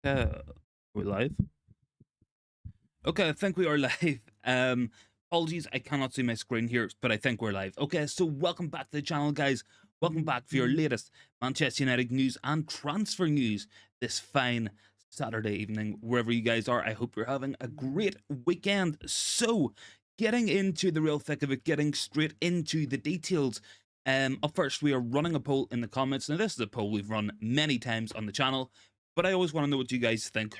We're live. Okay, I think we are live. Apologies, I cannot see my screen here, but I think we're live. Okay, so welcome back to the channel, guys. Welcome back for your latest Manchester United news and transfer news this fine Saturday evening, wherever you guys are. I hope you're having a great weekend. So, getting into the real thick of it, getting straight into the details. Up first, we are running a poll in the comments. Now, this is a poll we've run many times on the channel, but I always want to know what you guys think.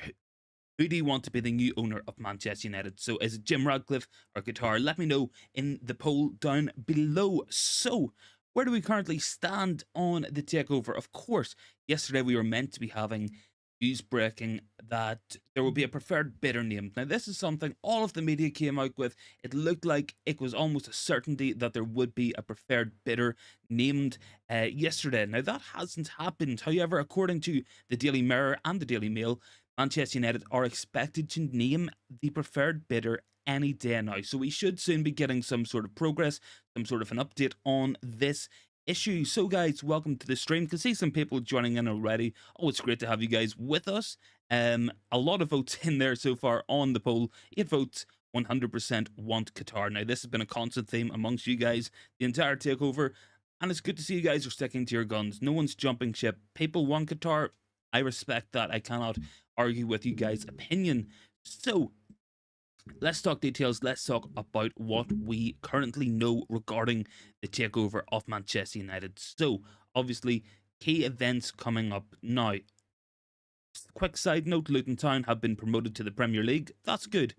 Who do you want to be the new owner of Manchester United? So is it Jim Radcliffe or Qatar? Let me know in the poll down below. So where do we currently stand on the takeover? Of course, yesterday we were meant to be having news breaking that there will be a preferred bidder named. Now, this is something all of the media came out with. It looked like it was almost a certainty that there would be a preferred bidder named yesterday. Now, that hasn't happened. However, according to the Daily Mirror and the Daily Mail, Manchester United are expected to name the preferred bidder any day now. So we should soon be getting some sort of progress, some sort of an update on this issue. So guys, welcome to the stream. Can see some people joining in already. Oh, it's great to have you guys with us. A lot of votes in there so far on the poll. 8 votes, 100% want Qatar. Now, this has been a constant theme amongst you guys the entire takeover, and it's good to see you guys are sticking to your guns. No one's jumping ship. People want Qatar. I respect that. I cannot argue with you guys' opinion. So let's talk details. Let's talk about what we currently know regarding the takeover of Manchester United. So obviously, key events coming up now. Quick side note: Luton Town have been promoted to the Premier League. That's good.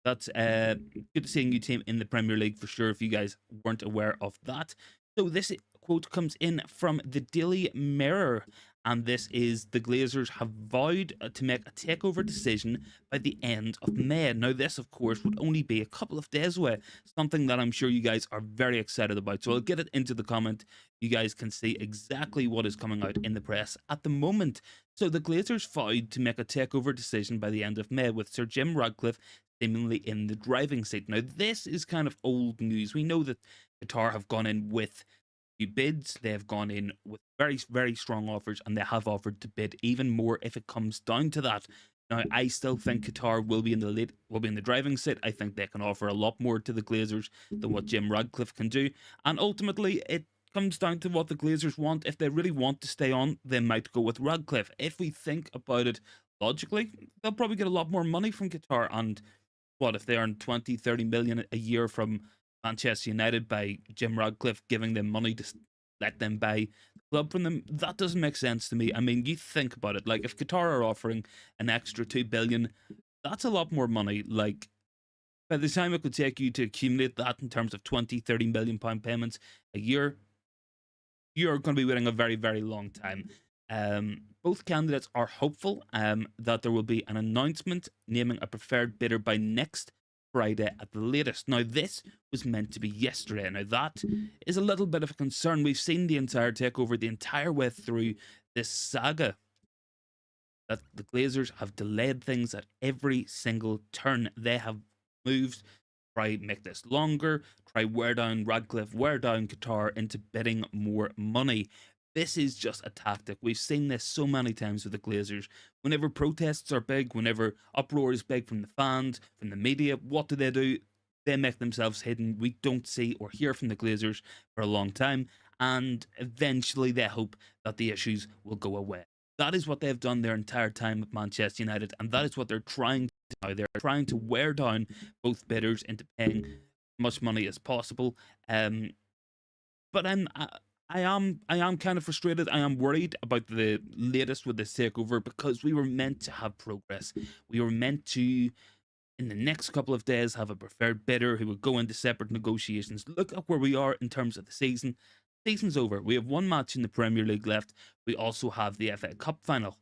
That's good to see a new team in the Premier League for sure, if you guys weren't aware of that. So this quote comes in from the Daily Mirror, and this is: the Glazers have vowed to make a takeover decision by the end of May. Now, this, of course, would only be a couple of days away, something that I'm sure you guys are very excited about. So I'll get it into the comment. You guys can see exactly what is coming out in the press at the moment. So the Glazers vowed to make a takeover decision by the end of May, with Sir Jim Radcliffe seemingly in the driving seat. Now, this is kind of old news. We know that Qatar have gone in with few bids. They have gone in with very, very strong offers, and they have offered to bid even more if it comes down to that. Now, I still think Qatar will be in the driving seat. I think they can offer a lot more to the Glazers than what Jim Radcliffe can do, and ultimately, it comes down to what the Glazers want. If they really want to stay on, they might go with Radcliffe. If we think about it logically, they'll probably get a lot more money from Qatar. And what if they earn 20, 30 million a year from Manchester United by Jim Radcliffe giving them money to let them buy the club from them? That doesn't make sense to me. I mean, you think about it. Like, if Qatar are offering an extra 2 billion, that's a lot more money. Like, by the time it could take you to accumulate that in terms of 20, 30 million pound payments a year, you're going to be waiting a very, very long time. Both candidates are hopeful that there will be an announcement naming a preferred bidder by next Friday at the latest. Now, this was meant to be yesterday. Now, that is a little bit of a concern. We've seen the entire takeover, the entire way through this saga, that the Glazers have delayed things at every single turn. They have moved, try make this longer, try wear down Radcliffe, wear down Qatar into bidding more money. This is just a tactic. We've seen this so many times with the Glazers. Whenever protests are big, whenever uproar is big from the fans, from the media, what do? They make themselves hidden. We don't see or hear from the Glazers for a long time, and eventually they hope that the issues will go away. That is what they've done their entire time at Manchester United, and that is what they're trying to do now. They're trying to wear down both bidders into paying as much money as possible. But I am kind of frustrated. I am worried about the latest with this takeover, because we were meant to have progress. We were meant to, in the next couple of days, have a preferred bidder who would go into separate negotiations. Look at where we are in terms of the season. Season's over. We have one match in the Premier League left. We also have the FA Cup final.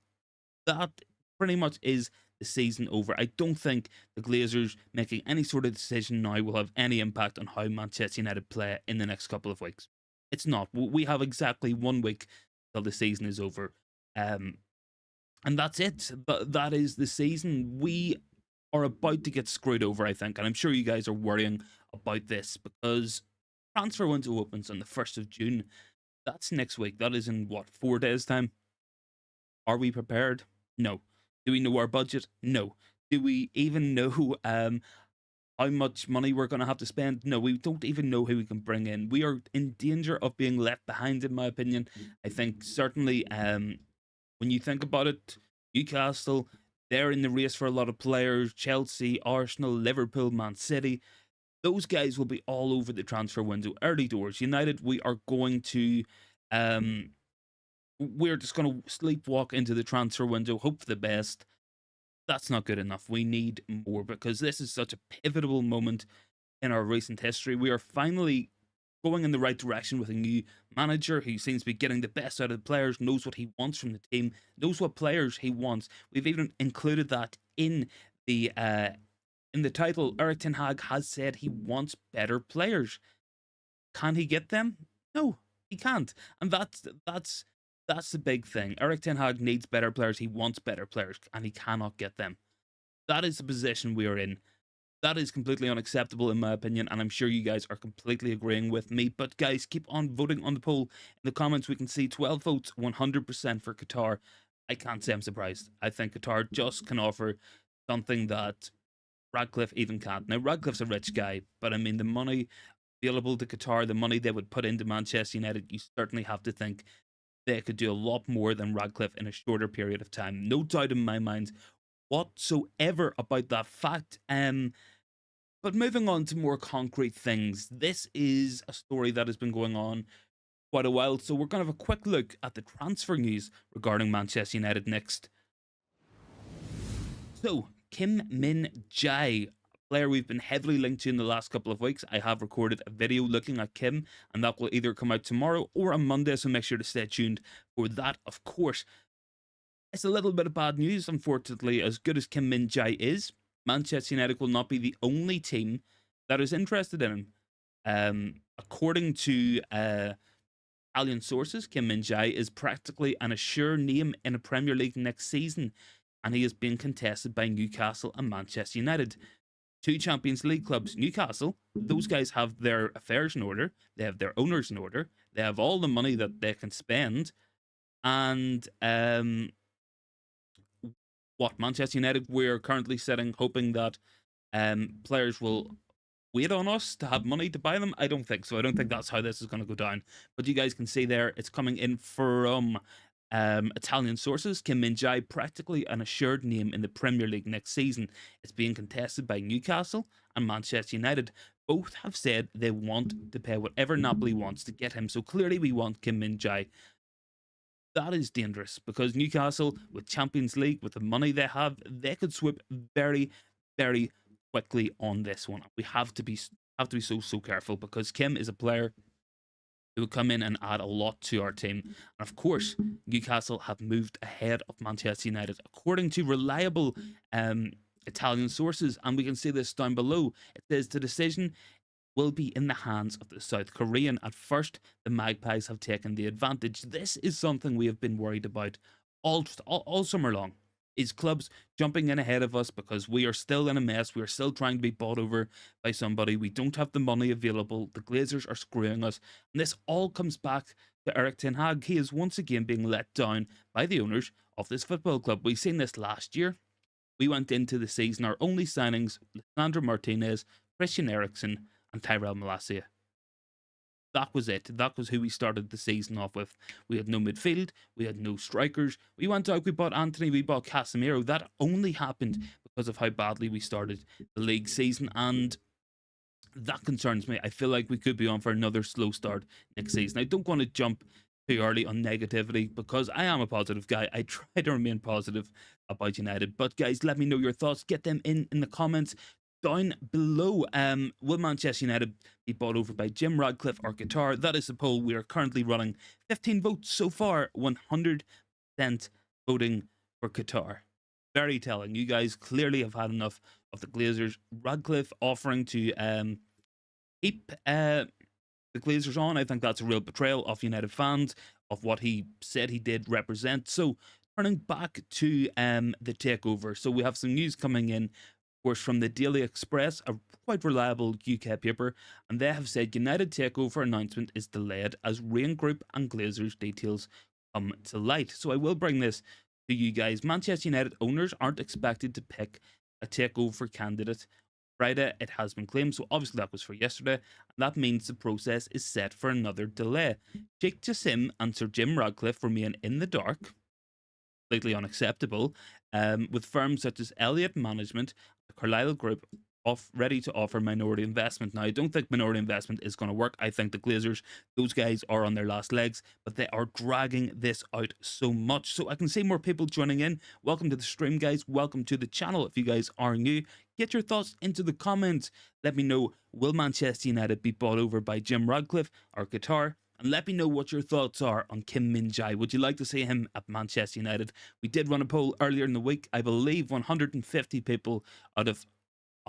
That pretty much is the season over. I don't think the Glazers making any sort of decision now will have any impact on how Manchester United play in the next couple of weeks. It's not. We have exactly 1 week till the season is over. And that's it. That is the season. We are about to get screwed over, I think. And I'm sure you guys are worrying about this, because transfer window opens on the 1st of June. That's next week. That is in what, 4 days' time? Are we prepared? No. Do we know our budget? No. Do we even know how much money we're going to have to spend? No, we don't even know who we can bring in. We are in danger of being left behind, in my opinion. I think certainly when you think about it, Newcastle, they're in the race for a lot of players. Chelsea, Arsenal, Liverpool, Man City, those guys will be all over the transfer window early doors. United, we are going to we're just going to sleepwalk into the transfer window, hope for the best. That's not good enough. We need more, because this is such a pivotal moment in our recent history. We are finally going in the right direction with a new manager who seems to be getting the best out of the players, knows what he wants from the team, knows what players he wants. We've even included that in the title. Erik ten Hag has said he wants better players. Can he get them? No, he can't. And that's the big thing. Erik ten Hag needs better players. He wants better players, and he cannot get them. That is the position we are in. That is completely unacceptable, in my opinion, and I'm sure you guys are completely agreeing with me. But guys, keep on voting on the poll. In the comments, we can see 12 votes, 100% for Qatar. I can't say I'm surprised. I think Qatar just can offer something that Radcliffe even can't. Now, Radcliffe's a rich guy, but I mean, the money available to Qatar, the money they would put into Manchester United, you certainly have to think they could do a lot more than Radcliffe in a shorter period of time. No doubt in my mind whatsoever about that fact. But moving on to more concrete things, this is a story that has been going on quite a while, so we're going to have a quick look at the transfer news regarding Manchester United next. So, Kim Min-jae, player we've been heavily linked to in the last couple of weeks. I have recorded a video looking at Kim, and that will either come out tomorrow or on Monday, so make sure to stay tuned for that, of course. It's a little bit of bad news, unfortunately. As good as Kim Min-jae is, Manchester United will not be the only team that is interested in him. According to Italian sources, Kim Min-jae is practically an assured name in a Premier League next season, and he is being contested by Newcastle and Manchester United. Two Champions League clubs. Newcastle, those guys have their affairs in order, they have their owners in order, they have all the money that they can spend, and what Manchester United, we're currently sitting hoping that players will wait on us to have money to buy them. I don't think so. I don't think that's how this is going to go down. But you guys can see there, it's coming in from Italian sources. Kim Min-jae, practically an assured name in the Premier League next season. It's being contested by Newcastle and Manchester United. Both have said they want to pay whatever Napoli wants to get him. So clearly we want Kim Min-jae. That is dangerous, because Newcastle, with Champions League, with the money they have, they could swoop very, very quickly on this one. We have to be so careful, because Kim is a player who would come in and add a lot to our team. And of course, Newcastle have moved ahead of Manchester United, according to reliable Italian sources, and we can see this down below. It says the decision will be in the hands of the South Korean. At first, the Magpies have taken the advantage. This is something we have been worried about all summer long. Is clubs jumping in ahead of us because we are still in a mess? We are still trying to be bought over by somebody. We don't have the money available. The Glazers are screwing us. And this all comes back to Erik ten Hag. He is once again being let down by the owners of this football club. We've seen this last year. We went into the season, our only signings, Lisandro Martinez, Christian Eriksen, and Tyrell Malacia. That was it. That was who we started the season off with. We had no midfield. We had no strikers. We went out, we bought Anthony, we bought Casemiro. That only happened because of how badly we started the league season, and that concerns me. I feel like we could be on for another slow start next season. I don't want to jump too early on negativity, because I am a positive guy. I try to remain positive about United. But guys, let me know your thoughts. Get them in the comments down below. Will Manchester United be bought over by Jim Radcliffe or Qatar? That is the poll. We are currently running 15 votes so far, 100% voting for Qatar. Very telling. You guys clearly have had enough of the Glazers. Radcliffe offering to keep the Glazers on. I think that's a real betrayal of United fans, of what he said he did represent. So turning back to the takeover. So we have some news coming in, course, from the Daily Express, a quite reliable UK paper, and they have said United takeover announcement is delayed as Rain Group and Glazers details come to light. So I will bring this to you guys. Manchester United owners aren't expected to pick a takeover candidate Friday. It has been claimed, so obviously that was for yesterday, and that means the process is set for another delay. Sheikh Jassim and Sir Jim Radcliffe remain in the dark, completely unacceptable, with firms such as Elliott Management, the Carlyle Group, ready to offer minority investment. Now, I don't think minority investment is going to work. I think the Glazers, those guys are on their last legs, but they are dragging this out so much. So I can see more people joining in. Welcome to the stream, guys. Welcome to the channel. If you guys are new, get your thoughts into the comments. Let me know, will Manchester United be bought over by Jim Radcliffe or Qatar? And let me know what your thoughts are on Kim Min-jae. Would you like to see him at Manchester United? We did run a poll earlier in the week. I believe 150 people out of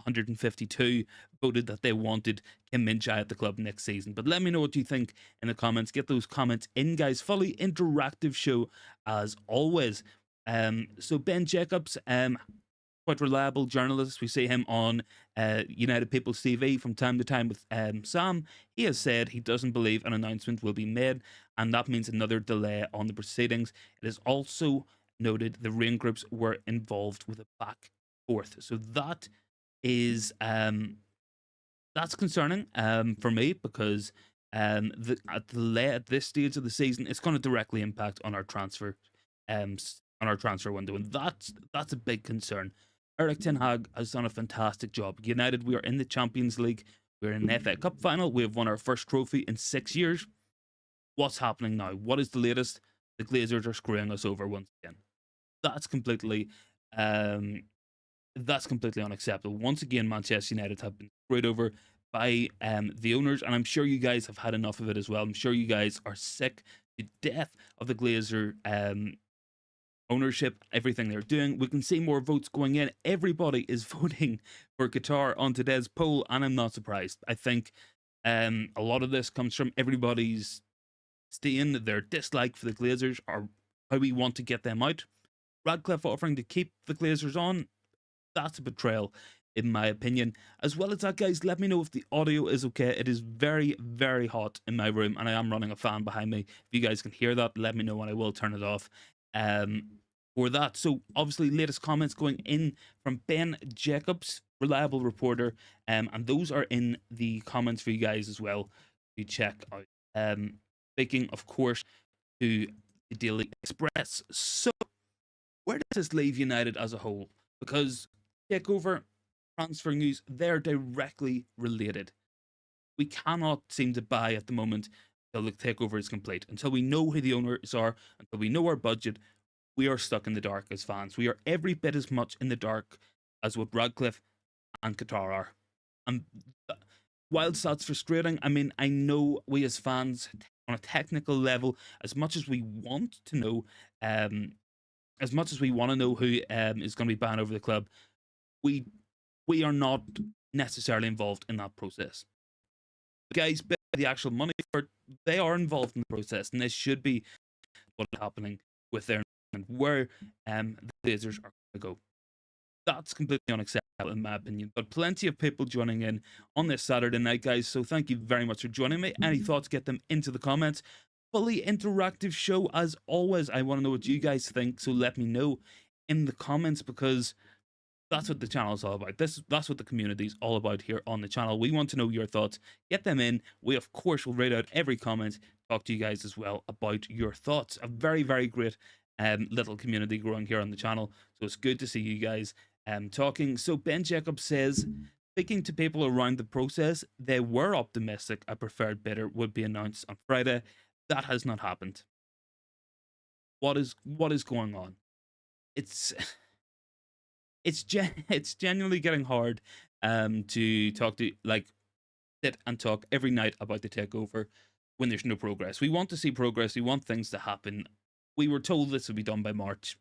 152 voted that they wanted Kim Min-jae at the club next season. But let me know what you think in the comments. Get those comments in, guys. Fully interactive show as always. So Ben Jacobs, quite reliable journalist. We see him on United People's TV from time to time with Sam. He has said he doesn't believe an announcement will be made, and that means another delay on the proceedings. It is also noted the rain groups were involved with a back forth. So that is that's concerning for me, because the delay at this stage of the season, it's going to directly impact on our transfer window, and that's a big concern. Erik ten Hag has done a fantastic job. United, we are in the Champions League. We're in an FA Cup final. We have won our first trophy in 6 years. What's happening now? What is the latest? The Glazers are screwing us over once again. That's completely unacceptable. Once again, Manchester United have been screwed over by the owners, and I'm sure you guys have had enough of it as well. I'm sure you guys are sick to death of the Glazer ownership, everything they're doing. We can see more votes going in. Everybody is voting for Qatar on today's poll, and I'm not surprised. I think a lot of this comes from everybody's their dislike for the Glazers, or how we want to get them out. Radcliffe offering to keep the Glazers on, that's a betrayal, in my opinion. As well as that, guys, let me know if the audio is okay. It is very, very hot in my room, and I am running a fan behind me. If you guys can hear that, let me know, and I will turn it off for that. So obviously, latest comments going in from Ben Jacobs, reliable reporter, and those are in the comments for you guys as well to check out. Speaking, of course, to the Daily Express. So where does this leave United as a whole? Because takeover, transfer news, they're directly related. We cannot seem to buy at the moment until the takeover is complete. Until we know who the owners are, until we know our budget, we are stuck in the dark as fans. We are every bit as much in the dark as what Radcliffe and Qatar are. And whilst that's frustrating, I mean, I know we as fans, on a technical level, as much as we want to know, as much as we want to know who is going to be banned over the club, we are not necessarily involved in that process. The guys pay the actual money for it, they are involved in the process, and this should be what's happening with their where the Glazers are going to go. That's completely unacceptable in my opinion. But plenty of people joining in on this Saturday night, guys. So thank you very much for joining me. Any thoughts, get them into the comments. Fully interactive show as always. I want to know what you guys think, so let me know in the comments, because that's what the channel is all about. That's what the community is all about here on the channel. We want to know your thoughts. Get them in. We, of course, will read out every comment, talk to you guys as well about your thoughts. A very, very great little community growing here on the channel. So it's good to see you guys talking. So Ben Jacobs says, speaking to people around the process, they were optimistic a preferred bidder would be announced on Friday. That has not happened. What is going on? It's genuinely getting hard to talk to, like, sit and talk every night about the takeover when there's no progress. We want to see progress. We want things to happen. We were told this would be done by March.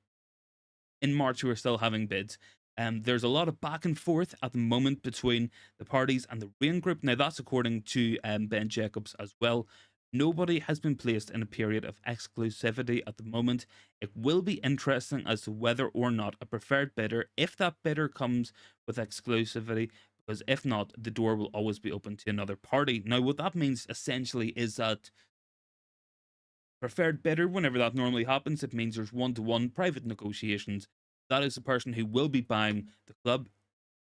In March, we were still having bids. There's a lot of back and forth at the moment between the parties and the Rain Group. Now, that's according to Ben Jacobs as well. Nobody has been placed in a period of exclusivity at the moment. It will be interesting as to whether or not a preferred bidder, if that bidder comes with exclusivity, because if not, the door will always be open to another party. Now, what that means essentially is that preferred bidder, whenever that normally happens, it means there's one-to-one private negotiations. That is the person who will be buying the club.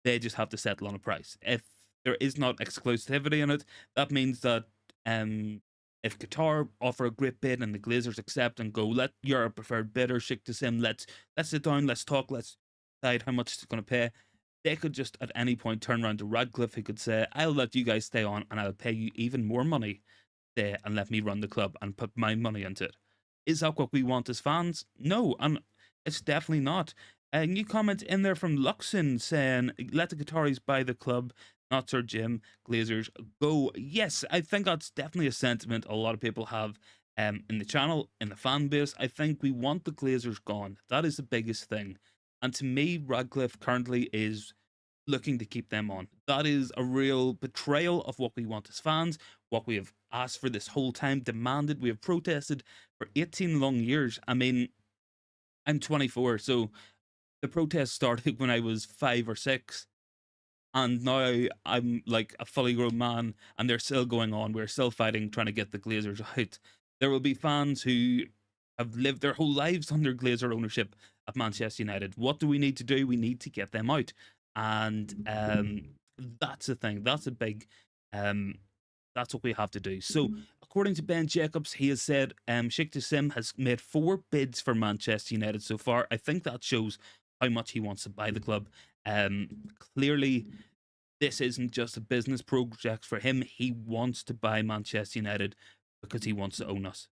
They just have to settle on a price. If there is not exclusivity in it, that means that if Qatar offer a great bid and the Glazers accept and go, you're a preferred bidder, Sheikh Tassim, let's sit down, let's talk, let's decide how much it's going to pay. They could just at any point turn around to Radcliffe, who could say, I'll let you guys stay on and I'll pay you even more money there and let me run the club and put my money into it. Is that what we want as fans? No, and it's definitely not. A new comment in there from Luxon saying, let the Qataris buy the club, not Sir Jim. Glazers, go. Yes, I think that's definitely a sentiment a lot of people have in the channel, in the fan base. I think we want the Glazers gone. That is the biggest thing. And to me, Radcliffe currently is looking to keep them on. That is a real betrayal of what we want as fans, what we have asked for this whole time, demanded. We have protested for 18 long years. I mean, I'm 24, so the protest started when I was 5 or 6, and now I'm like a fully grown man, and they're still going on. We're still fighting, trying to get the Glazers out. There will be fans who have lived their whole lives under Glazer ownership at Manchester United. What do we need to do? We need to get them out, and that's the thing. That's a big. That's what we have to do. So, according to Ben Jacobs, he has said Sheikh Tassim has made 4 bids for Manchester United so far. I think that shows how much he wants to buy the club. Clearly, this isn't just a business project for him. He wants to buy Manchester United because he wants to own us.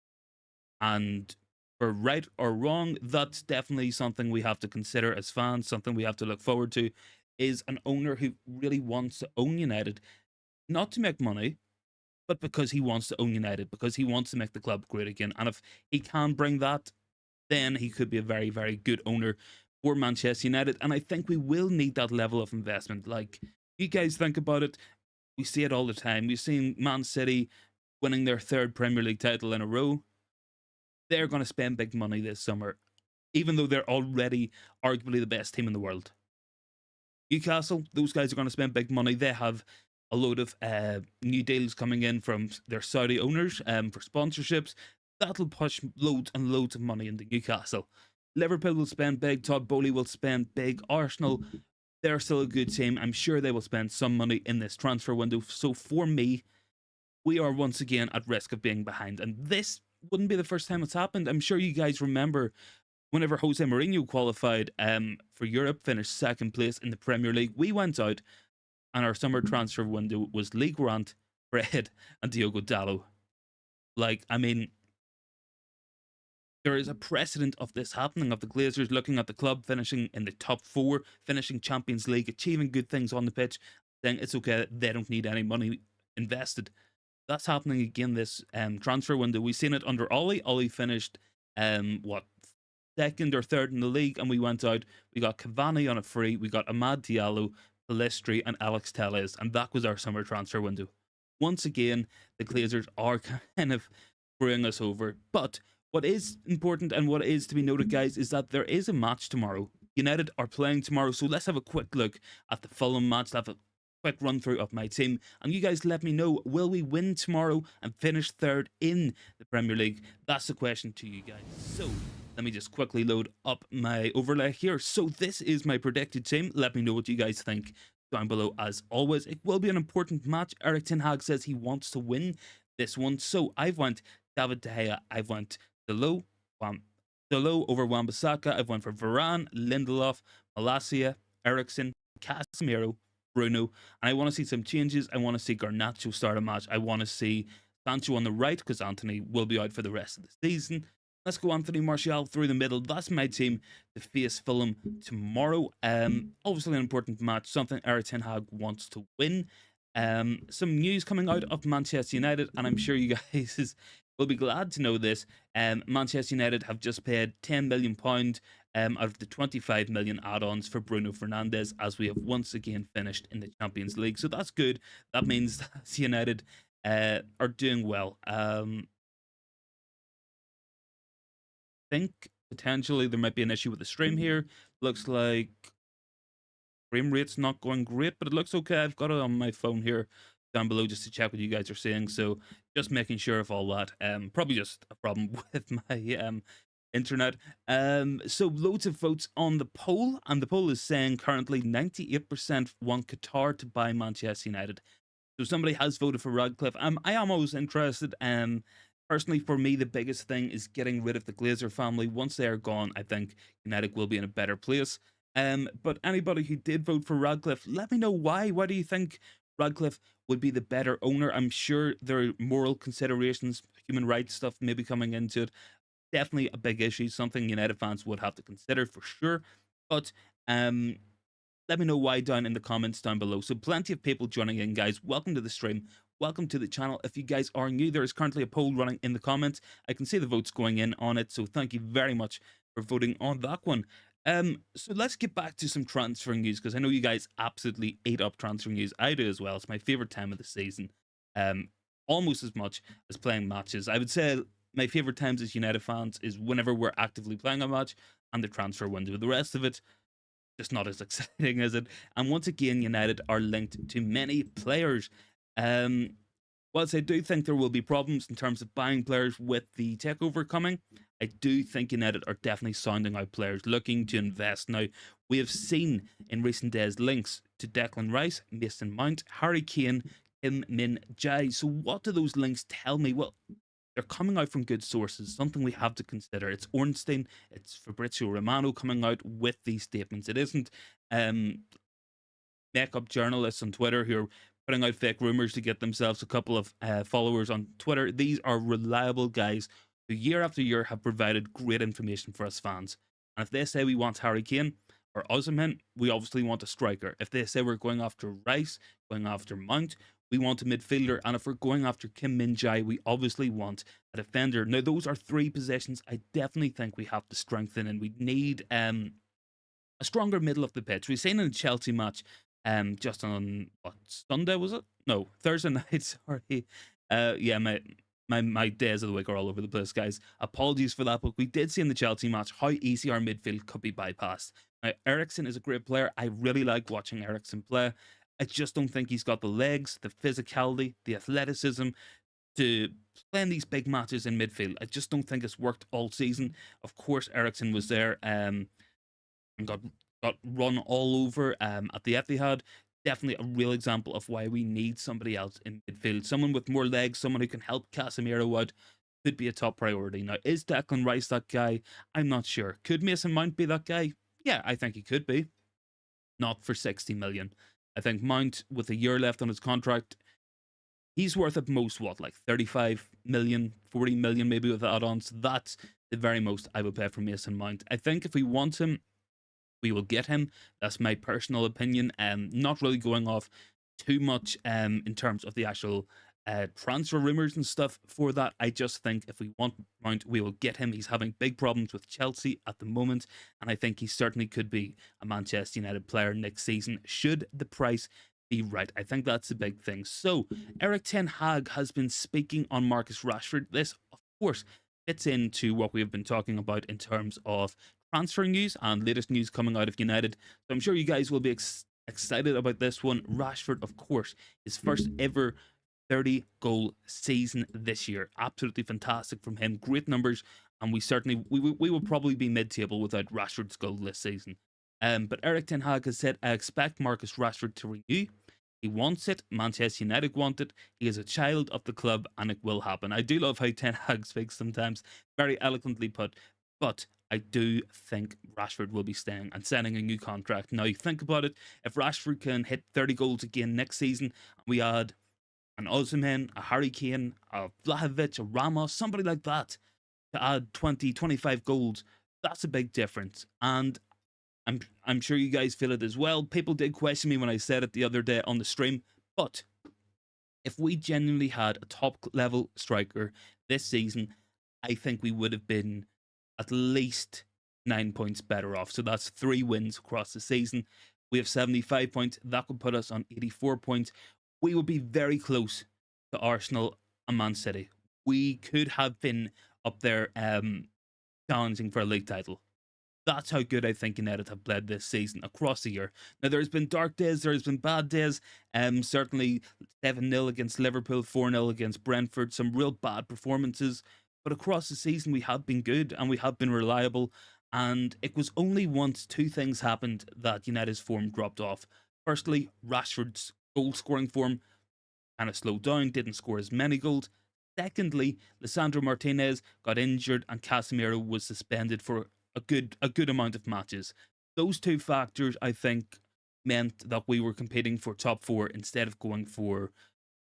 And for right or wrong, that's definitely something we have to consider as fans, something we have to look forward to, is an owner who really wants to own United, not to make money, but because he wants to own United, because he wants to make the club great again. And if he can bring that, then he could be a very, very good owner for Manchester United. And I think we will need that level of investment. Like, you guys think about it, we see it all the time. We've seen Man City winning their 3rd Premier League title in a row. They're going to spend big money this summer, even though they're already arguably the best team in the world. Newcastle, those guys are going to spend big money. They have a load of new deals coming in from their Saudi owners for sponsorships. That'll push loads and loads of money into Newcastle. Liverpool will spend big. Todd Bowley will spend big. Arsenal, they're still a good team. I'm sure they will spend some money in this transfer window. So for me, we are once again at risk of being behind. And this wouldn't be the first time it's happened. I'm sure you guys remember whenever Jose Mourinho qualified for Europe, finished 2nd place in the Premier League. We went out and our summer transfer window was Lee Grant, Fred, and Diogo Dalot. Like, I mean, there is a precedent of this happening, of the Glazers looking at the club, finishing in the top 4, finishing Champions League, achieving good things on the pitch, saying it's okay, they don't need any money invested. That's happening again this transfer window. We've seen it under Ollie. Ollie finished, 2nd or 3rd in the league, and we went out. We got Cavani on a free. We got Amad Diallo, Pellistri, and Alex Telles, and that was our summer transfer window. Once again, the Glazers are kind of screwing us over. But what is important and what is to be noted, guys, is that there is a match tomorrow. United are playing tomorrow, so let's have a quick look at the Fulham match. Let's have a quick run through of my team, and you guys let me know, will we win tomorrow and finish 3rd in the Premier League? That's the question to you guys. So let me just quickly load up my overlay here. So this is my predicted team. Let me know what you guys think down below. As always, it will be an important match. Erik ten Hag says he wants to win this one. So I've went David De Gea, I've went Dalot over Wan-Bissaka, I've went for Varane, Lindelof, Malacia, Eriksen, Casemiro, Bruno, and I want to see some changes. I want to see Garnacho start a match. I want to see Sancho on the right, because Anthony will be out for the rest of the season. Let's go Anthony Martial through the middle. That's my team to face Fulham tomorrow. Obviously an important match, something Erik ten Hag wants to win. Some news coming out of Manchester United, and I'm sure you guys will be glad to know this. Manchester United have just paid £10 million out of the 25 million add-ons for Bruno Fernandes, as we have once again finished in the Champions League. So that's good. That means that United are doing well. Think potentially there might be an issue with the stream here. Looks like frame rate's not going great, but it looks okay. I've got it on my phone here. down below just to check what you guys are saying. So just making sure of all that. Probably just a problem with my internet. So loads of votes on the poll, and the poll is saying currently 98% want Qatar to buy Manchester United. So somebody has voted for Radcliffe. I am always interested. Personally, for me, the biggest thing is getting rid of the Glazer family. Once they are gone, I think United will be in a better place. But anybody who did vote for Radcliffe, let me know why. Why do you think Radcliffe would be the better owner? I'm sure there are moral considerations, human rights stuff maybe coming into it. Definitely a big issue, something United fans would have to consider for sure. But let me know why down in the comments down below. So plenty of people joining in, guys. Welcome to the stream. Welcome to the channel. If you guys are new, there is currently a poll running in the comments. I can see the votes going in on it, so thank you very much for voting on that one. So let's get back to some transfer news, because I know you guys absolutely ate up transfer news. I do as well. It's my favorite time of the season. Almost as much as playing matches. I would say my favorite times as United fans is whenever we're actively playing a match and the transfer window. The rest of it, just not as exciting as it. And once again, United are linked to many players. Whilst I do think there will be problems in terms of buying players with the takeover coming, I do think United are definitely sounding out players looking to invest. Now, we have seen in recent days links to Declan Rice, Mason Mount, Harry Kane, Min-jae. So what do those links tell me? Well, they're coming out from good sources, something we have to consider. It's Ornstein, it's Fabrizio Romano coming out with these statements. It isn't makeup journalists on Twitter who are putting out fake rumors to get themselves a couple of followers on Twitter. These are reliable guys who year after year have provided great information for us fans. And if they say we want Harry Kane or Osimhen, we obviously want a striker. If they say we're going after Rice, going after Mount, we want a midfielder. And if we're going after Kim Min-jae, we obviously want a defender. Now, those are three positions I definitely think we have to strengthen, and we need a stronger middle of the pitch. We've seen in the Chelsea match just on what, Sunday, was it? No, Thursday night, sorry. Yeah, my days of the week are all over the place, guys. Apologies for that, but we did see in the Chelsea match how easy our midfield could be bypassed. Now, Eriksen is a great player. I really like watching Eriksen play. I just don't think he's got the legs, the physicality, the athleticism to play in these big matches in midfield. I just don't think it's worked all season. Of course, Eriksen was there and got run all over at the Etihad. Definitely a real example of why we need somebody else in midfield. Someone with more legs, someone who can help Casemiro out, could be a top priority. Now, is Declan Rice that guy? I'm not sure. Could Mason Mount be that guy? Yeah, I think he could be. Not for 60 million. I think Mount, with a year left on his contract, he's worth at most, what, like 35 million, 40 million maybe with add-ons. That's the very most I would pay for Mason Mount. I think if we want him, we will get him. That's my personal opinion. Not really going off too much in terms of the actual transfer rumors and stuff for that. I just think if we want Mount, we will get him. He's having big problems with Chelsea at the moment, and I think he certainly could be a Manchester United player next season, should the price be right. I think that's the big thing. So, Erik ten Hag has been speaking on Marcus Rashford. This, of course, fits into what we've been talking about in terms of transfer news and latest news coming out of United. So I'm sure you guys will be excited about this one. Rashford, of course, his first ever 30-goal season this year. Absolutely fantastic from him. Great numbers, and we will probably be mid-table without Rashford's goal this season. But Erik ten Hag has said, I expect Marcus Rashford to renew. He wants it. Manchester United want it. He is a child of the club, and it will happen. I do love how Ten Hag speaks sometimes. Very eloquently put. But I do think Rashford will be staying and signing a new contract. Now, think about it. If Rashford can hit 30 goals again next season, we add an Osimhen, a Harry Kane, a Vlahovic, a Ramos, somebody like that, to add 20, 25 goals, that's a big difference. And I'm sure you guys feel it as well. People did question me when I said it the other day on the stream, but if we genuinely had a top level striker this season, I think we would have been at least 9 points better off. So that's 3 wins across the season. We have 75 points. That would put us on 84 points. We would be very close to Arsenal and Man City. We could have been up there challenging for a league title. That's how good I think United have played this season across the year. Now, there's been dark days, there's been bad days. Certainly 7-0 against Liverpool, 4-0 against Brentford, some real bad performances. But across the season, we have been good and we have been reliable. And it was only once two things happened that United's form dropped off. Firstly, Rashford's goal scoring form kind of slowed down, didn't score as many goals. Secondly, Lisandro Martinez got injured and Casemiro was suspended for a good amount of matches. Those two factors, I think, meant that we were competing for top four instead of going for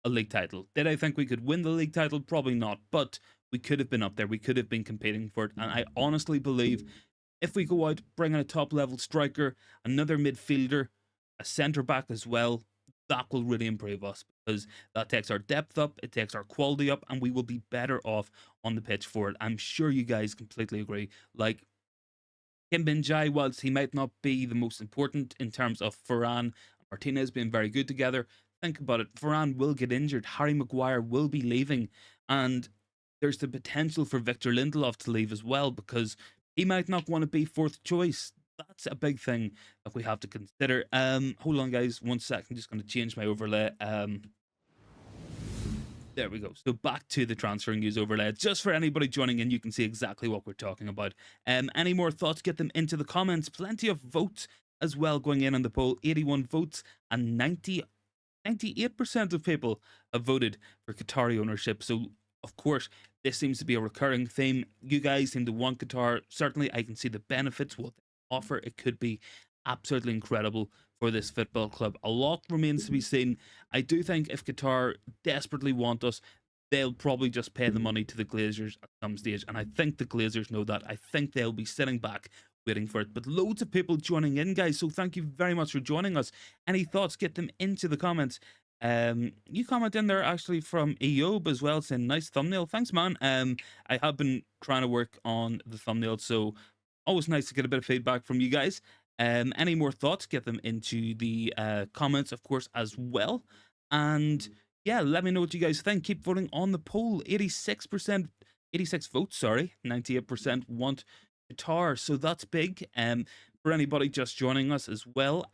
a league title. Did I think we could win the league title? Probably not, but we could have been up there. We could have been competing for it. And I honestly believe if we go out, bring in a top level striker, another midfielder, a centre back as well, that will really improve us because that takes our depth up, it takes our quality up, and we will be better off on the pitch for it. I'm sure you guys completely agree. Like, Min-jae, whilst he might not be the most important in terms of Varane and Martinez being very good together, think about it. Varane will get injured. Harry Maguire will be leaving. And there's the potential for Victor Lindelof to leave as well because he might not want to be fourth choice. That's a big thing that we have to consider. Hold on, guys. 1 sec. I'm just going to change my overlay. There we go. So back to the transfer news overlay. Just for anybody joining in, you can see exactly what we're talking about. Any more thoughts, get them into the comments. Plenty of votes as well going in on the poll. 81 votes and 98% of people have voted for Qatari ownership. So, of course, this seems to be a recurring theme. You guys seem to want Qatar. Certainly, I can see the benefits, what they offer. It could be absolutely incredible for this football club. A lot remains to be seen. I do think if Qatar desperately want us, they'll probably just pay the money to the Glazers at some stage. And I think the Glazers know that. I think they'll be sitting back waiting for it. But loads of people joining in, guys. So thank you very much for joining us. Any thoughts, get them into the comments. You comment in there actually from Eob as well, saying nice thumbnail. Thanks, man. I have been trying to work on the thumbnail, so always nice to get a bit of feedback from you guys. Any more thoughts, get them into the comments, of course, as well. And yeah, let me know what you guys think. Keep voting on the poll. 86%, 86 votes, sorry, 98% want Qatar. So that's big. For anybody just joining us as well,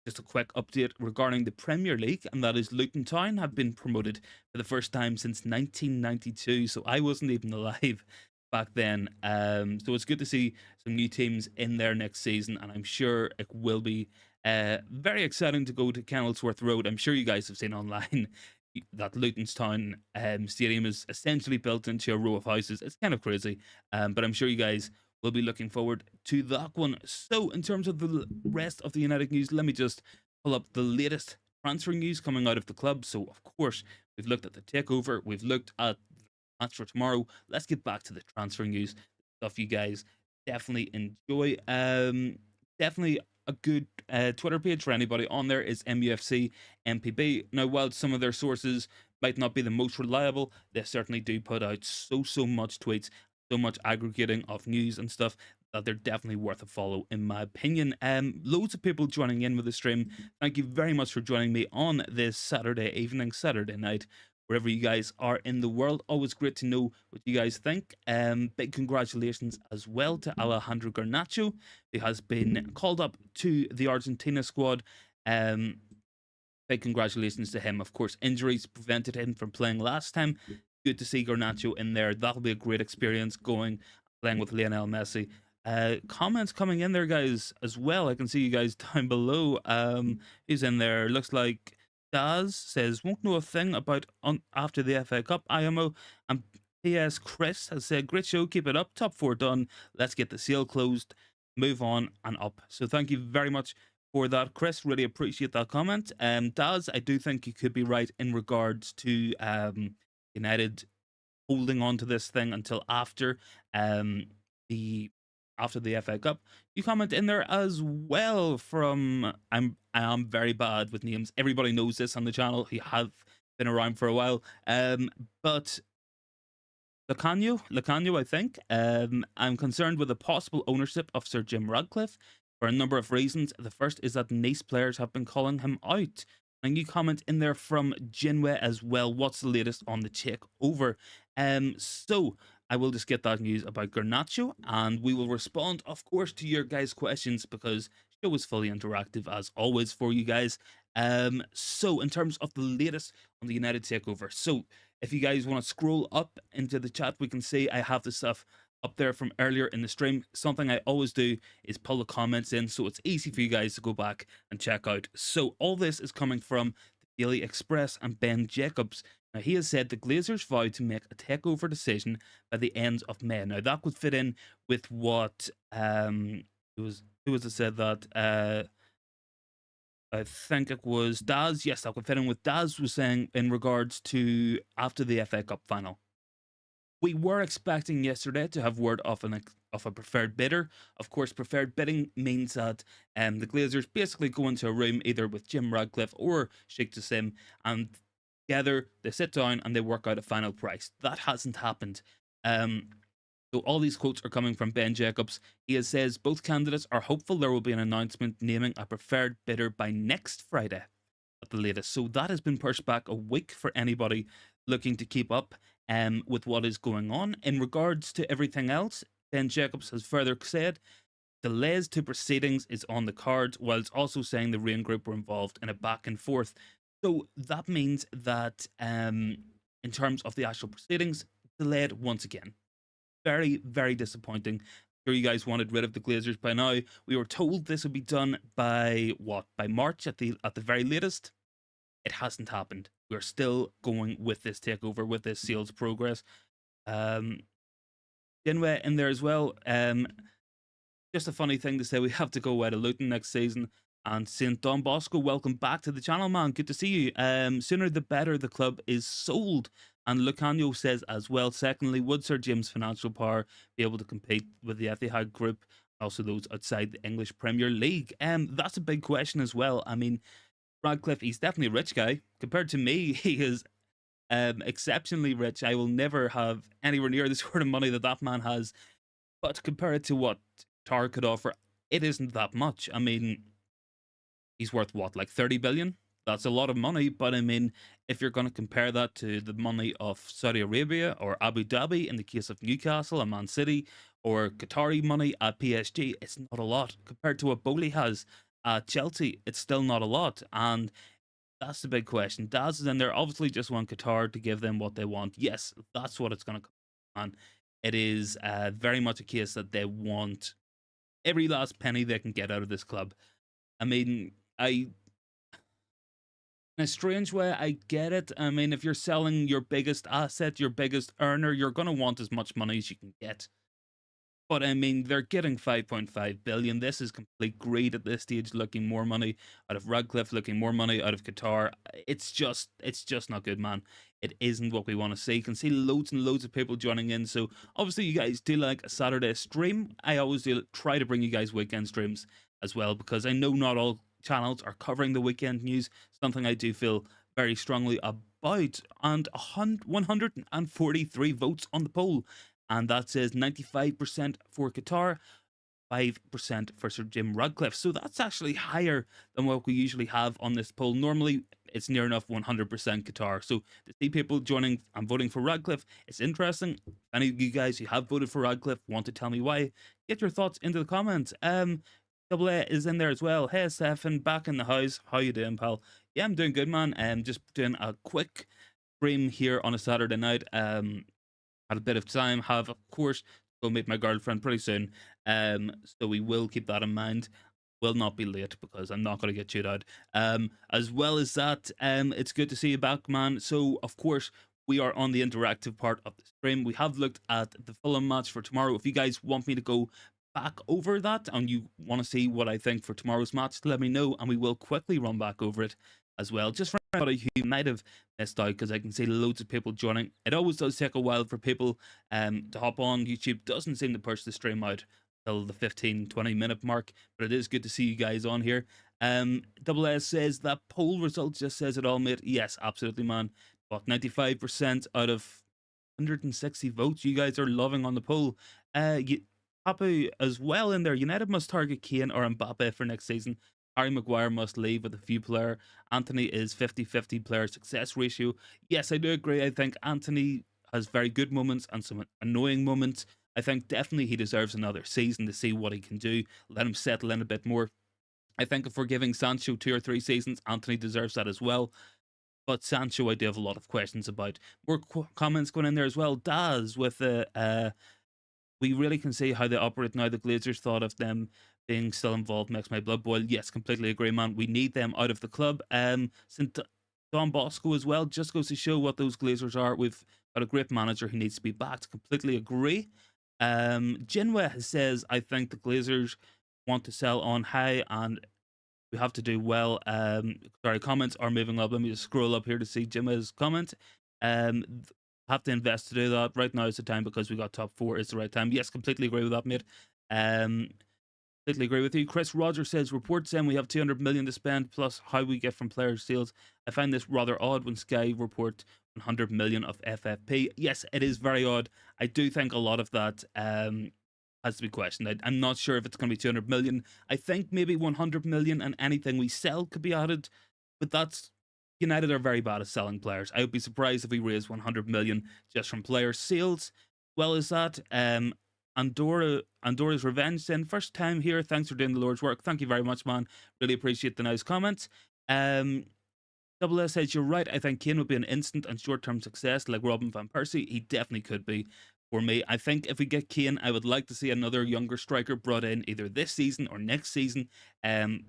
just a quick update regarding the Premier League, and that is Luton Town have been promoted for the first time since 1992. So I wasn't even alive back then. So it's good to see some new teams in there next season, and I'm sure it will be very exciting to go to Kenilworth Road. I'm sure you guys have seen online that Luton Town stadium is essentially built into a row of houses. It's kind of crazy, but I'm sure you guys will be looking forward to that one. So in terms of the rest of the United news, let me just pull up the latest transfer news coming out of the club. So of course, we've looked at the takeover, we've looked at match for tomorrow. Let's get back to the transfer news stuff you guys definitely enjoy. Definitely a good Twitter page for anybody on there is MUFC MPB. Now, while some of their sources might not be the most reliable, they certainly do put out so much tweets, so much aggregating of news and stuff that they're definitely worth a follow, in my opinion. Loads of people joining in with the stream. Thank you very much for joining me on this Saturday evening, Saturday night, wherever you guys are in the world. Always great to know what you guys think. Big congratulations as well to Alejandro Garnacho, who has been called up to the Argentina squad. Big congratulations to him. Of course, injuries prevented him from playing last time. Good to see Garnacho in there. That'll be a great experience playing with Lionel Messi. Comments coming in there, guys, as well. I can see you guys down below. Who's in there? Looks like Daz says, won't know a thing about after the FA Cup IMO. And P.S. Chris has said, great show, keep it up. Top four done. Let's get the sale closed, move on and up. So thank you very much for that, Chris. Really appreciate that comment. Daz, I do think you could be right in regards to United holding on to this thing until after the FA Cup. You comment in there as well from I am very bad with names. Everybody knows this on the channel. You have been around for a while. But Lacanio, I think. I'm concerned with the possible ownership of Sir Jim Radcliffe for a number of reasons. The first is that Nice players have been calling him out. And you comment in there from Jinwei as well. What's the latest on the takeover? So I will just get that news about Garnacho, and we will respond, of course, to your guys' questions because show is fully interactive as always for you guys. So in terms of the latest on the United Takeover, so if you guys want to scroll up into the chat, we can see I have the stuff up there from earlier in the stream. Something I always do is pull the comments in, so it's easy for you guys to go back and check out. So all this is coming from the Daily Express and Ben Jacobs. Now, he has said the Glazers vowed to make a takeover decision by the end of May. Now, that would fit in with what who was it said that I think it was Daz. Yes, that would fit in with Daz was saying in regards to after the FA Cup final. We were expecting yesterday to have word of a preferred bidder. Of course, preferred bidding means that the Glazers basically go into a room either with Jim Radcliffe or Sheikh Jassim, and together they sit down and they work out a final price. That hasn't happened. So all these quotes are coming from Ben Jacobs. He says both candidates are hopeful there will be an announcement naming a preferred bidder by next Friday at the latest. So that has been pushed back a week for anybody looking to keep up with what is going on. In regards to everything else, Ben Jacobs has further said delays to proceedings is on the cards, whilst also saying the Rain Group were involved in a back and forth. So that means that in terms of the actual proceedings, delayed once again. Very, very disappointing. Sure, you guys wanted rid of the Glazers by now. We were told this would be done by what? By March at the very latest. It hasn't happened. We're still going with this takeover, with this sales progress. Dinway in there as well. Just a funny thing to say, we have to go away to Luton next season. And St. Don Bosco, welcome back to the channel, man. Good to see you. Sooner the better the club is sold. And Lucanio says as well, secondly, would Sir Jim's financial power be able to compete with the Etihad Group, also those outside the English Premier League? That's a big question as well. I mean, Radcliffe, he's definitely a rich guy. Compared to me, he is exceptionally rich. I will never have anywhere near the sort of money that that man has. But compare it to what Tar could offer, it isn't that much. I mean, he's worth what, like 30 billion? That's a lot of money, but I mean, if you're going to compare that to the money of Saudi Arabia or Abu Dhabi in the case of Newcastle and Man City, or Qatari money at PSG, it's not a lot. Compared to what Bowley has at Chelsea, it's still not a lot. And that's the big question. Daz is in there, obviously just want Qatar to give them what they want. Yes, that's what it's going to come on. It is very much a case that they want every last penny they can get out of this club. I mean, in a strange way, I get it. I mean, if you're selling your biggest asset, your biggest earner, you're going to want as much money as you can get. But I mean, they're getting 5.5 billion. This is complete greed at this stage, looking more money out of Radcliffe, looking more money out of Qatar. It's just not good, man. It isn't what we want to see. You can see loads and loads of people joining in. So obviously you guys do like a Saturday stream. I always do try to bring you guys weekend streams as well, because I know not all channels are covering the weekend news. Something I do feel very strongly about. And 143 votes on the poll. And that says 95% for Qatar, 5% for Sir Jim Radcliffe. So that's actually higher than what we usually have on this poll. Normally, it's near enough 100% Qatar. So to see people joining and voting for Radcliffe, it's interesting. If any of you guys who have voted for Radcliffe want to tell me why, get your thoughts into the comments. Double A is in there as well. Hey, Stefan, back in the house. How you doing, pal? Yeah, I'm doing good, man. Just doing a quick stream here on a Saturday night. Had a bit of time, have of course go meet my girlfriend pretty soon, so we will keep that in mind. Will not be late because I'm not going to get chewed out. As well as that, it's good to see you back, man. So of course we are on the interactive part of the stream. We have looked at the Fulham match for tomorrow. If you guys want me to go back over that and you want to see what I think for tomorrow's match, let me know and we will quickly run back over it as well, just for anybody who might have missed out, because I can see loads of people joining. It always does take a while for people to hop on. YouTube doesn't seem to push the stream out till the 15-20 minute mark, but it is good to see you guys on here. Double S says that poll result just says it all, mate. Yes, absolutely, man. But 95% out of 160 votes, you guys are loving on the poll. Papu as well in there. United must target Kane or Mbappe for next season. Harry Maguire must leave with a few player. Anthony is 50-50 player success ratio. Yes, I do agree. I think Anthony has very good moments and some annoying moments. I think definitely he deserves another season to see what he can do. Let him settle in a bit more. I think if we're giving Sancho 2 or 3 seasons, Anthony deserves that as well. But Sancho, I do have a lot of questions about. More comments going in there as well. Daz with the we really can see how they operate now. The Glazers thought of them being still involved makes my blood boil. Yes, completely agree, man. We need them out of the club. St. Don Bosco as well just goes to show what those Glazers are. We've got a great manager who needs to be backed. Completely agree. Jinwe says, I think the Glazers want to sell on high and we have to do well. Sorry, comments are moving up. Let me just scroll up here to see Jima's comment. Have to invest to do that. Right now is the time because we got top 4 is the right time. Yes, completely agree with that, mate. Completely agree with you. Chris Rogers says, reports saying we have 200 million to spend plus how we get from player sales. I find this rather odd when Sky report 100 million of FFP. Yes, it is very odd. I do think a lot of that has to be questioned. I'm not sure if it's going to be 200 million. I think maybe 100 million and anything we sell could be added, but that's United are very bad at selling players. I would be surprised if we raise 100 million just from player sales. Well as that, Andora's Revenge then first time here. Thanks for doing the Lord's work. Thank you very much, man. Really appreciate the nice comments. Double S says, you're right. I think Kane would be an instant and short-term success like Robin van Persie. He definitely could be for me. I think if we get Kane, I would like to see another younger striker brought in either this season or next season,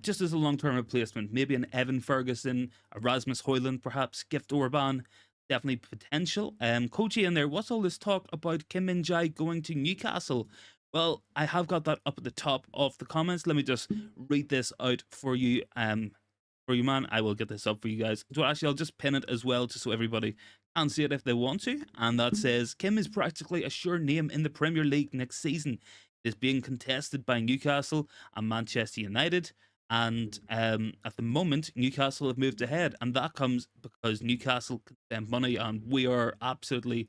just as a long-term replacement. Maybe an Evan Ferguson, a Rasmus Højlund, perhaps Gift Orban. Definitely potential. Koji in there, what's all this talk about Kim Min-jae going to Newcastle? Well, I have got that up at the top of the comments. Let me just read this out for you. For you, man. I will get this up for you guys. So actually, I'll just pin it as well, just so everybody can see it if they want to. And that says, Kim is practically a sure name in the Premier League next season. It is being contested by Newcastle and Manchester United. And at the moment, Newcastle have moved ahead. And that comes because Newcastle can spend money. And we are absolutely,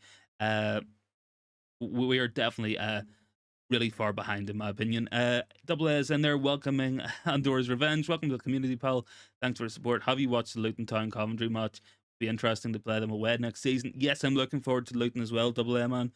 we are definitely really far behind, in my opinion. Double A is in there welcoming Andorra's Revenge. Welcome to the community, pal. Thanks for the support. Have you watched the Luton Town Coventry match? Be interesting to play them away next season. Yes, I'm looking forward to Luton as well. Double A, man.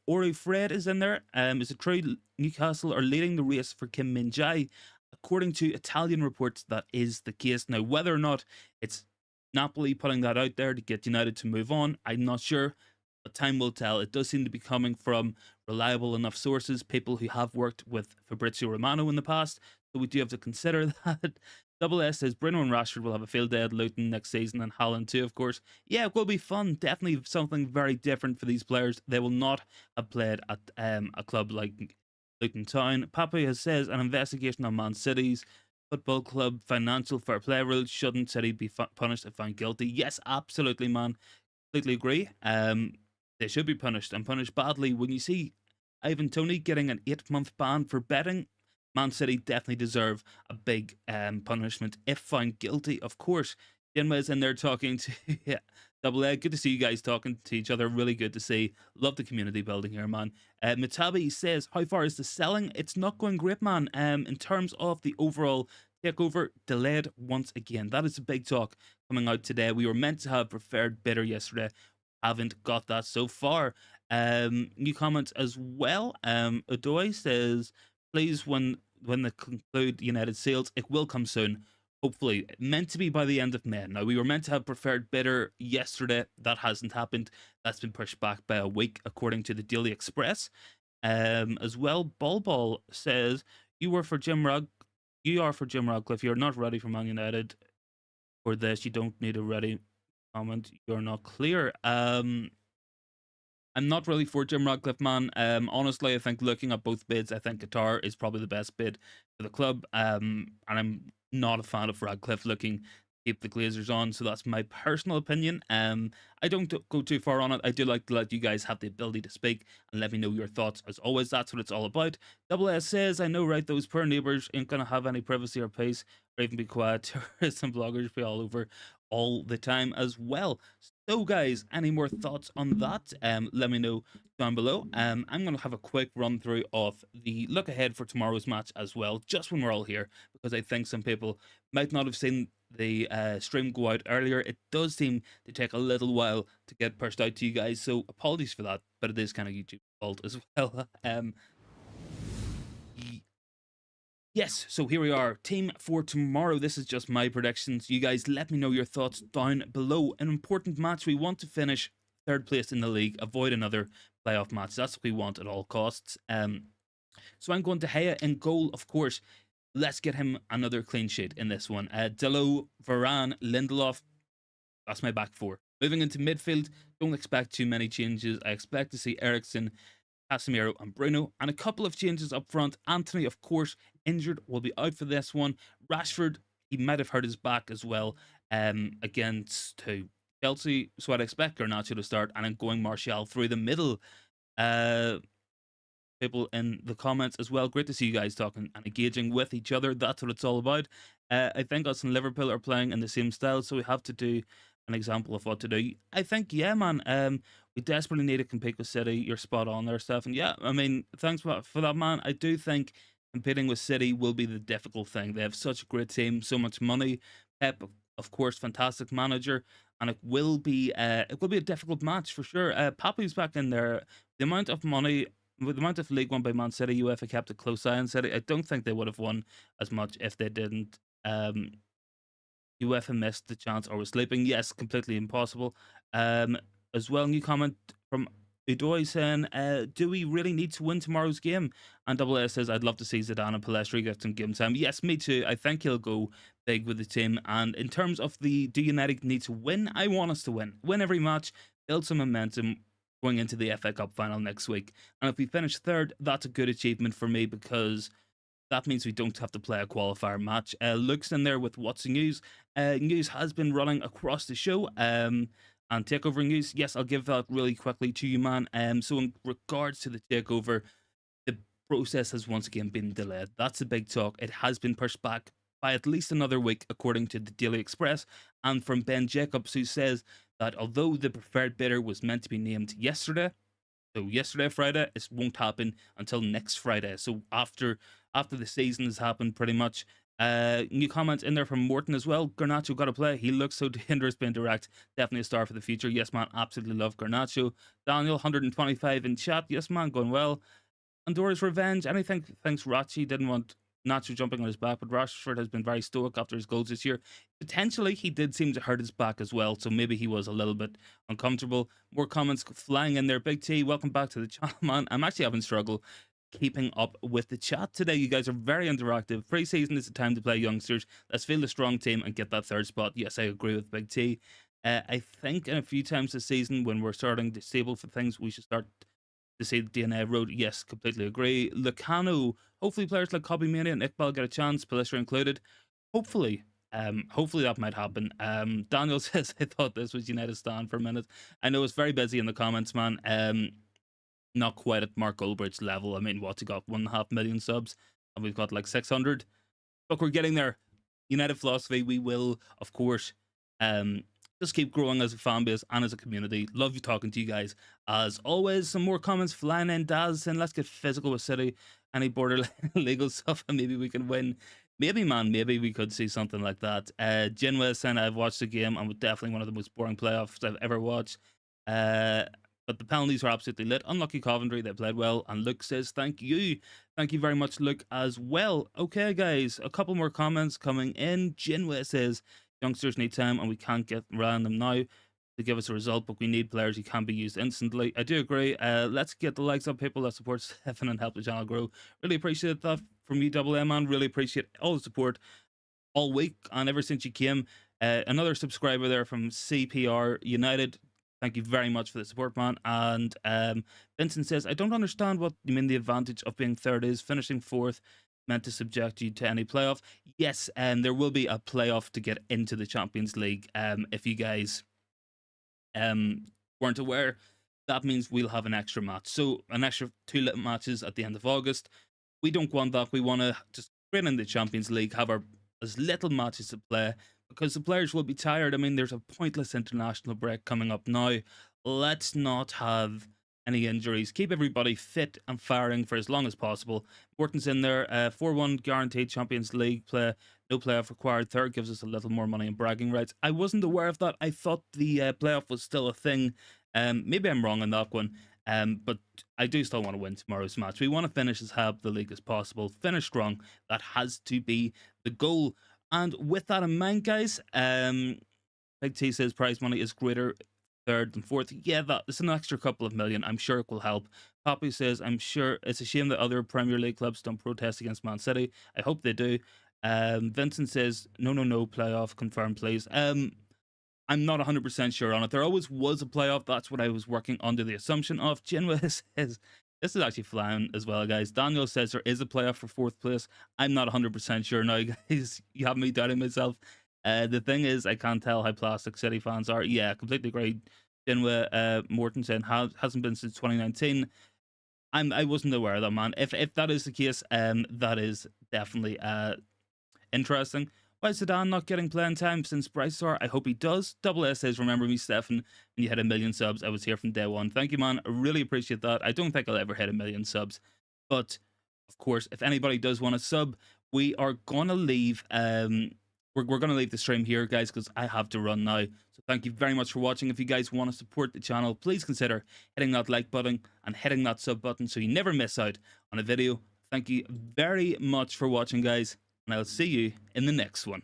Ori Fred is in there. Is it true Newcastle are leading the race for Kim Min-jae? According to Italian reports, that is the case. Now, whether or not it's Napoli putting that out there to get United to move on, I'm not sure. But time will tell. It does seem to be coming from reliable enough sources, people who have worked with Fabrizio Romano in the past. So we do have to consider that. Double S says Bruno and Rashford will have a field day at Luton next season, and Haaland too, of course. Yeah, it will be fun. Definitely something very different for these players. They will not have played at a club like Luton Town. Pape has says an investigation on Man City's football club financial fair play rules. Shouldn't City be punished if found guilty? Yes, absolutely, man. Completely agree. They should be punished and punished badly. When you see Ivan Toney getting an 8-month ban for betting, Man City definitely deserve a big punishment if found guilty, of course. Jinma is in there talking to yeah, Double A. Good to see you guys talking to each other. Really good to see. Love the community building here, man. Mitabi says, how far is the selling? It's not going great, man. In terms of the overall takeover, delayed once again. That is a big talk coming out today. We were meant to have preferred bidder yesterday. Haven't got that so far. New comments as well. Adoy says, please, when they conclude United sales, it will come soon. Hopefully, meant to be by the end of May. Now, we were meant to have preferred bidder yesterday. That hasn't happened. That's been pushed back by a week, according to the Daily Express. As well, Ball says, you are for Jim Radcliffe. You're not ready for Man United. For this, you don't need a ready comment. You're not clear. I'm not really for Jim Radcliffe, man. Honestly, I think looking at both bids, I think Qatar is probably the best bid for the club. And I'm not a fan of Radcliffe looking to keep the Glazers on, so that's my personal opinion. I don't go too far on it. I do like to let you guys have the ability to speak and let me know your thoughts. As always, that's what it's all about. Double S says, I know, right? Those poor neighbours ain't gonna have any privacy or peace, or even be quiet. Tourists and bloggers be all over all the time as well. So guys, any more thoughts on that? Let me know down below. I'm going to have a quick run through of the look ahead for tomorrow's match as well, just when we're all here, because I think some people might not have seen the stream go out earlier. It does seem to take a little while to get pushed out to you guys, so apologies for that, but it is kind of YouTube's fault as well. Yes, so here we are. Team for tomorrow. This is just my predictions. You guys let me know your thoughts down below. An important match. We want to finish third place in the league, avoid another playoff match. That's what we want at all costs. So I'm going to Gea in goal, of course. Let's get him another clean sheet in this one. Delo, Varane, Lindelof. That's my back four. Moving into midfield, don't expect too many changes. I expect to see Eriksen, Casemiro and Bruno, and a couple of changes up front. Anthony, of course, injured, will be out for this one. Rashford, he might have hurt his back as well against Chelsea, so I'd expect Garnacho to start, and then going Martial through the middle. People in the comments as well. Great to see you guys talking and engaging with each other. That's what it's all about. I think us and Liverpool are playing in the same style, so we have to do an example of what to do. I think, yeah, man, we desperately need to compete with City. You're spot on there, Stefan. Yeah, I mean, thanks for that, man. I do think competing with City will be the difficult thing. They have such a great team, so much money. Pep, of course, fantastic manager, and it will be a difficult match for sure. Papu's back in there. The amount of money, with the amount of league won by Man City, UEFA kept a close eye on City. I don't think they would have won as much if they didn't. UEFA missed the chance or was sleeping. Yes, completely impossible. As well, new comment from Udoy saying, do we really need to win tomorrow's game? And Double S says, I'd love to see Zidane and Pellistri get some game time. Yes, me too. I think he'll go big with the team. And in terms of the do United need to win, I want us to win. Win every match, build some momentum going into the FA Cup final next week. And if we finish third, that's a good achievement for me, because that means we don't have to play a qualifier match. Luke's in there with What's the News. News has been running across the show. And takeover news, yes, I'll give that really quickly to you, man. So in regards to the takeover, the process has once again been delayed. That's a big talk. It has been pushed back by at least another week, according to the Daily Express, and from Ben Jacobs, who says that although the preferred bidder was meant to be named yesterday, so yesterday, Friday, it won't happen until next Friday. So after the season has happened, pretty much. New comment in there from Morton as well. Garnacho got to play. He looks so dangerous being direct. Definitely a star for the future. Yes, man. Absolutely love Garnacho. Daniel, 125 in chat. Yes, man. Going well. Andorra's revenge. Anything thinks Rachi didn't want Nacho jumping on his back, but Rashford has been very stoic after his goals this year. Potentially, he did seem to hurt his back as well, so maybe he was a little bit uncomfortable. More comments flying in there. Big T, welcome back to the channel, man. I'm actually having struggle keeping up with the chat today. You guys are very interactive. Pre-season is the time to play youngsters. Let's field a strong team and get that third spot. Yes, I agree with Big T. I think in a few times this season, when we're starting to stable for things, we should start to see the DNA road. Yes, completely agree. Lucano, hopefully players like Kobe Mania and Iqbal get a chance, Pellistri included. Hopefully. Hopefully that might happen. Daniel says, I thought this was United stand for a minute. I know it's very busy in the comments, man. Not quite at Mark Goldbridge's level. I mean, what's he got? 1.5 million subs, and we've got like 600. Look, we're getting there. United philosophy, we will, of course, just keep growing as a fan base and as a community. Love you talking to you guys. As always, some more comments flying in. Daz saying, let's get physical with City. Any border legal stuff, and maybe we can win. Maybe, man, maybe we could see something like that. Jinwa saying, I've watched the game and definitely one of the most boring playoffs I've ever watched. But the penalties were absolutely lit. Unlucky Coventry, they played well. And Luke says, thank you. Thank you very much, Luke, as well. Okay, guys, a couple more comments coming in. Jinwa says, youngsters need time and we can't get around them now to give us a result, but we need players who can be used instantly. I do agree. Let's get the likes of people that support Stefan and help the channel grow. Really appreciate that from you, Double M, man. Really appreciate all the support all week and ever since you came. Another subscriber there from CPR United. Thank you very much for the support, man. And Vincent says, I don't understand what you mean the advantage of being third is. Finishing fourth meant to subject you to any playoff. Yes, there will be a playoff to get into the Champions League. If you guys weren't aware, that means we'll have an extra match. So an extra 2 little matches at the end of August. We don't want that. We want to just get in the Champions League, have our as little matches to play, because the players will be tired. I mean, there's a pointless international break coming up now. Let's not have any injuries. Keep everybody fit and firing for as long as possible. Morton's in there. 4-1 guaranteed Champions League play. No playoff required. Third gives us a little more money and bragging rights. I wasn't aware of that. I thought the playoff was still a thing. Maybe I'm wrong on that one. But I do still want to win tomorrow's match. We want to finish as high up the league as possible. Finish strong. That has to be the goal. And with that in mind, guys, Big T says prize money is greater third and fourth. Yeah, that's an extra couple of million. I'm sure it will help. Poppy says, I'm sure it's a shame that other Premier League clubs don't protest against Man City. I hope they do. Vincent says, no, playoff confirmed, please. I'm not 100% sure on it. There always was a playoff. That's what I was working under the assumption of. Jinwa says, this is actually flying as well, guys. Daniel says there is a playoff for fourth place. I'm not 100% sure now, guys. You have me doubting myself. The thing is, I can't tell how plastic City fans are. Yeah, completely agree. Jinwa Morton saying hasn't been since 2019. I wasn't aware of that, man. If that is the case, that is definitely interesting. Why is Zidane not getting playing time since Bryce? I hope he does. Double S says, remember me, Stefan, when you had 1 million subs. I was here from day one. Thank you, man. I really appreciate that. I don't think I'll ever hit 1 million subs. But, of course, if anybody does want to sub, we are going to leave... we're going to leave the stream here, guys, because I have to run now. So thank you very much for watching. If you guys want to support the channel, please consider hitting that like button and hitting that sub button so you never miss out on a video. Thank you very much for watching, guys, and I'll see you in the next one.